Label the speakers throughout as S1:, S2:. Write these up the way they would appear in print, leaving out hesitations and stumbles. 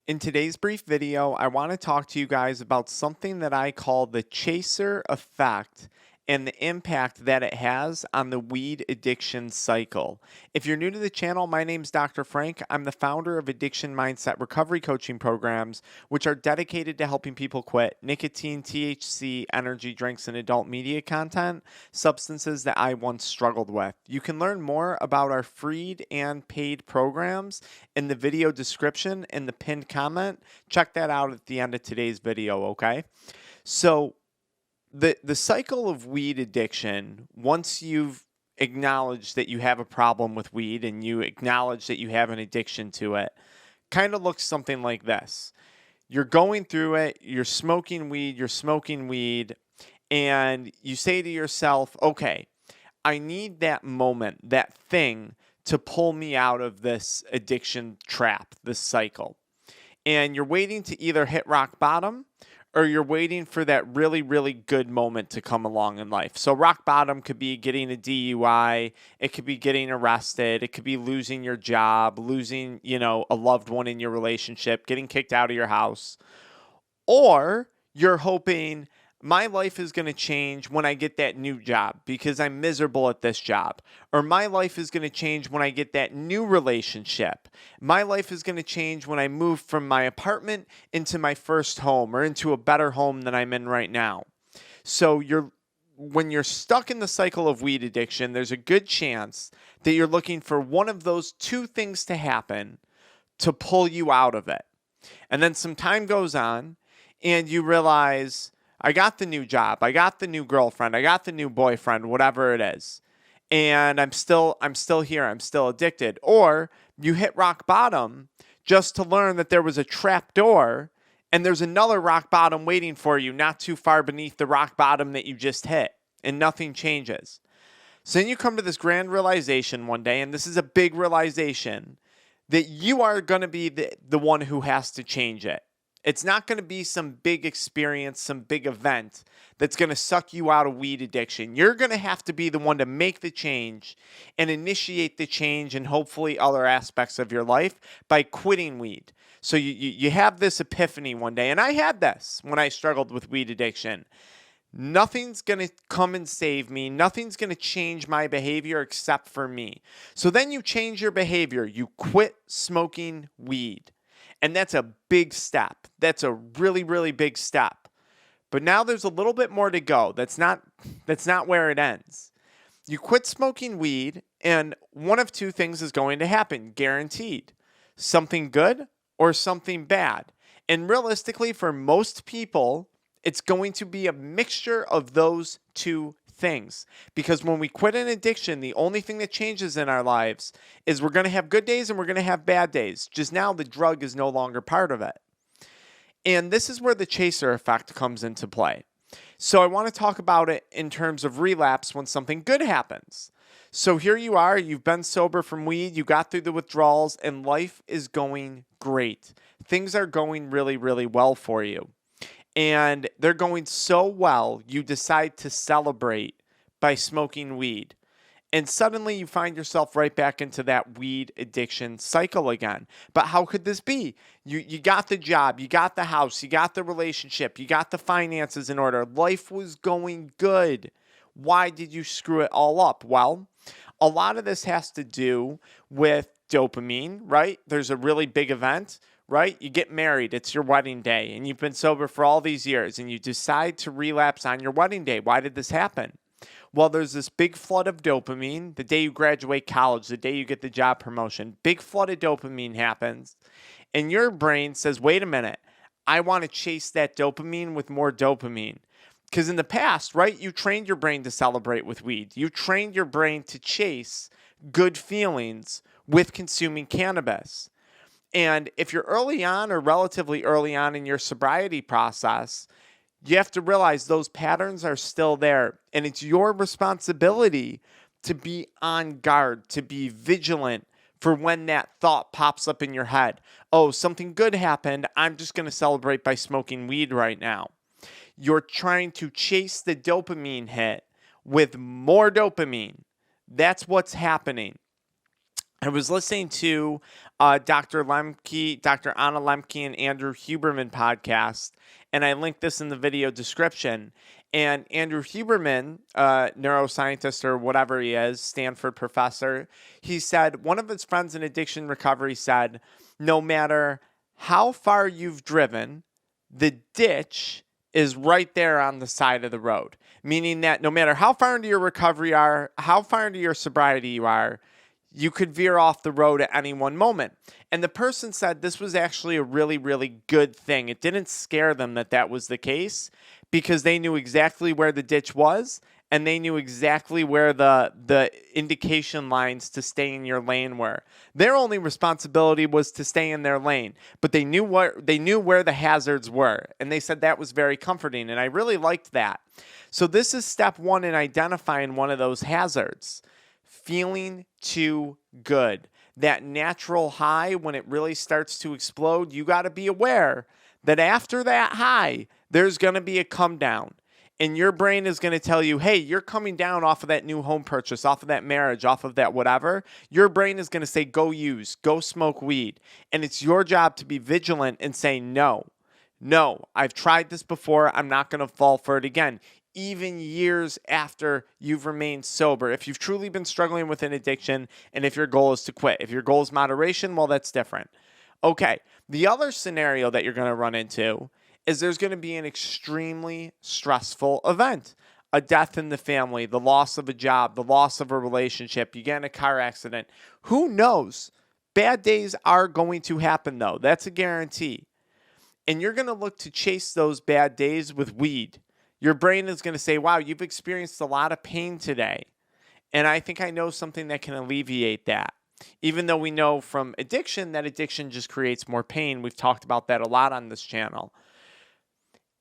S1: In today's brief video, I want to talk to you guys about something that I call the chaser effect and the impact that it has on the weed addiction cycle. If you're new to the channel, my name's Dr. Frank. I'm the founder of Addiction Mindset recovery coaching programs, which are dedicated to helping people quit nicotine, THC, energy drinks, and adult media content, substances that I once struggled with. You can learn more about our freed and paid programs in the video description in the pinned comment. Check that out at the end of today's video, okay? So, the cycle of weed addiction, once you've acknowledged that you have a problem with weed and you acknowledge that you have an addiction to it, kind of looks something like this. You're going through it, you're smoking weed, and you say to yourself, okay, I need that moment, that thing to pull me out of this addiction trap, this cycle. And you're waiting to either hit rock bottom or you're waiting for that really, really good moment to come along in life. So rock bottom could be getting a DUI, it could be getting arrested, it could be losing your job, losing, a loved one in your relationship, getting kicked out of your house. Or you're hoping my life is going to change when I get that new job because I'm miserable at this job. Or my life is going to change when I get that new relationship. My life is going to change when I move from my apartment into my first home or into a better home than I'm in right now. So when you're stuck in the cycle of weed addiction, there's a good chance that you're looking for one of those two things to happen to pull you out of it. And then some time goes on and you realize, I got the new job, I got the new girlfriend, I got the new boyfriend, whatever it is. And I'm still here, I'm still addicted. Or you hit rock bottom just to learn that there was a trap door and there's another rock bottom waiting for you not too far beneath the rock bottom that you just hit, and nothing changes. So then you come to this grand realization one day, and this is a big realization, that you are going to be the one who has to change it. It's not going to be some big experience, some big event that's going to suck you out of weed addiction. You're going to have to be the one to make the change and initiate the change in hopefully other aspects of your life by quitting weed. So you have this epiphany one day, and I had this when I struggled with weed addiction. Nothing's going to come and save me. Nothing's going to change my behavior except for me. So then you change your behavior. You quit smoking weed. And that's a big step. That's a really, really big step. But now there's a little bit more to go. That's not where it ends. You quit smoking weed, and one of two things is going to happen, guaranteed. Something good or something bad. And realistically, for most people, it's going to be a mixture of those two things. Because when we quit an addiction, the only thing that changes in our lives is we're going to have good days and we're going to have bad days. Just now the drug is no longer part of it. And this is where the chaser effect comes into play. So I want to talk about it in terms of relapse when something good happens. So here you are, you've been sober from weed, you got through the withdrawals, and life is going great. Things are going really, really well for you. And they're going so well, you decide to celebrate by smoking weed. And suddenly you find yourself right back into that weed addiction cycle again. But how could this be? You got the job, you got the house, you got the relationship, you got the finances in order. Life was going good. Why did you screw it all up? Well, a lot of this has to do with dopamine, right? There's a really big event, right? You get married, it's your wedding day, and you've been sober for all these years, and you decide to relapse on your wedding day. Why did this happen? Well, there's this big flood of dopamine the day you graduate college, the day you get the job promotion. Big flood of dopamine happens, and your brain says, wait a minute, I want to chase that dopamine with more dopamine. Because in the past, right, you trained your brain to celebrate with weed. You trained your brain to chase good feelings with consuming cannabis. And if you're early on or relatively early on in your sobriety process, you have to realize those patterns are still there. And it's your responsibility to be on guard, to be vigilant for when that thought pops up in your head. Oh, something good happened. I'm just going to celebrate by smoking weed right now. You're trying to chase the dopamine hit with more dopamine. That's what's happening. I was listening to Dr. Lemke, Dr. Anna Lemke, and Andrew Huberman podcast, and I linked this in the video description. And Andrew Huberman, neuroscientist or whatever he is, Stanford professor, he said one of his friends in addiction recovery said, no matter how far you've driven, the ditch is right there on the side of the road. Meaning that no matter how far into your recovery you are, how far into your sobriety you are, you could veer off the road at any one moment. And the person said this was actually a really, really good thing. It didn't scare them that that was the case because they knew exactly where the ditch was and they knew exactly where the indication lines to stay in your lane were. Their only responsibility was to stay in their lane, but they knew where the hazards were. And they said that was very comforting. And I really liked that. So this is step one in identifying one of those hazards. Feeling too good. That natural high, when it really starts to explode, you got to be aware that after that high, there's going to be a come down. And your brain is going to tell you, hey, you're coming down off of that new home purchase, off of that marriage, off of that whatever. Your brain is going to say, go use, go smoke weed. And it's your job to be vigilant and say, no, I've tried this before. I'm not going to fall for it again. Even years after you've remained sober, if you've truly been struggling with an addiction and if your goal is to quit. If your goal is moderation, well, that's different. Okay, the other scenario that you're going to run into is there's going to be an extremely stressful event. A death in the family, the loss of a job, the loss of a relationship, you get in a car accident. Who knows? Bad days are going to happen though. That's a guarantee. And you're going to look to chase those bad days with weed. Your brain is going to say, wow, you've experienced a lot of pain today. And I think I know something that can alleviate that. Even though we know from addiction that addiction just creates more pain. We've talked about that a lot on this channel.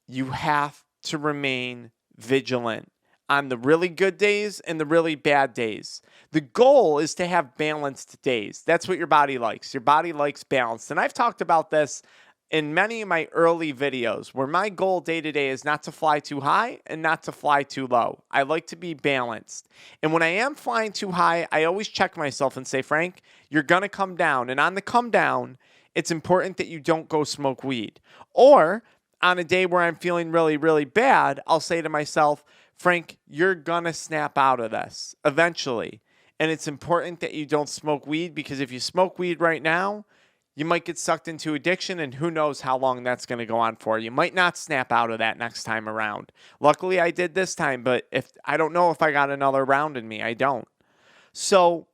S1: You have to remain vigilant on the really good days and the really bad days. The goal is to have balanced days. That's what your body likes. Your body likes balance. And I've talked about this in many of my early videos where my goal day to day is not to fly too high and not to fly too low. I like to be balanced. And when I am flying too high, I always check myself and say, Frank, you're going to come down. And on the come down, it's important that you don't go smoke weed. Or on a day where I'm feeling really, really bad, I'll say to myself, Frank, you're going to snap out of this eventually. And it's important that you don't smoke weed because if you smoke weed right now, you might get sucked into addiction, and who knows how long that's going to go on for. You might not snap out of that next time around. Luckily, I did this time, but I don't know if I got another round in me. I don't. So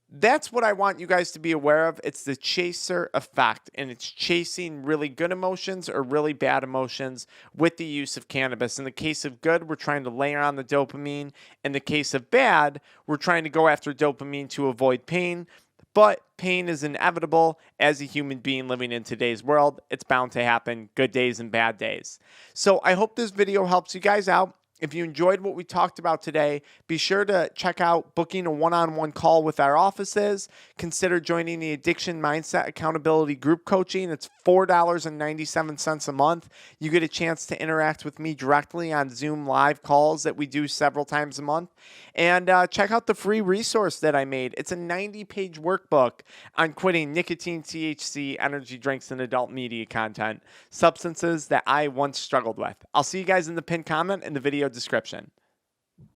S1: that's what I want you guys to be aware of. It's the chaser effect, and it's chasing really good emotions or really bad emotions with the use of cannabis. In the case of good, we're trying to layer on the dopamine. In the case of bad, we're trying to go after dopamine to avoid pain. But pain is inevitable as a human being living in today's world. It's bound to happen, good days and bad days. So I hope this video helps you guys out. If you enjoyed what we talked about today, be sure to check out booking a one-on-one call with our offices. Consider joining the Addiction Mindset Accountability Group Coaching. It's $4.97 a month. You get a chance to interact with me directly on Zoom live calls that we do several times a month. And check out the free resource that I made. It's a 90-page workbook on quitting nicotine, THC, energy drinks, and adult media content, substances that I once struggled with. I'll see you guys in the pinned comment in the video description.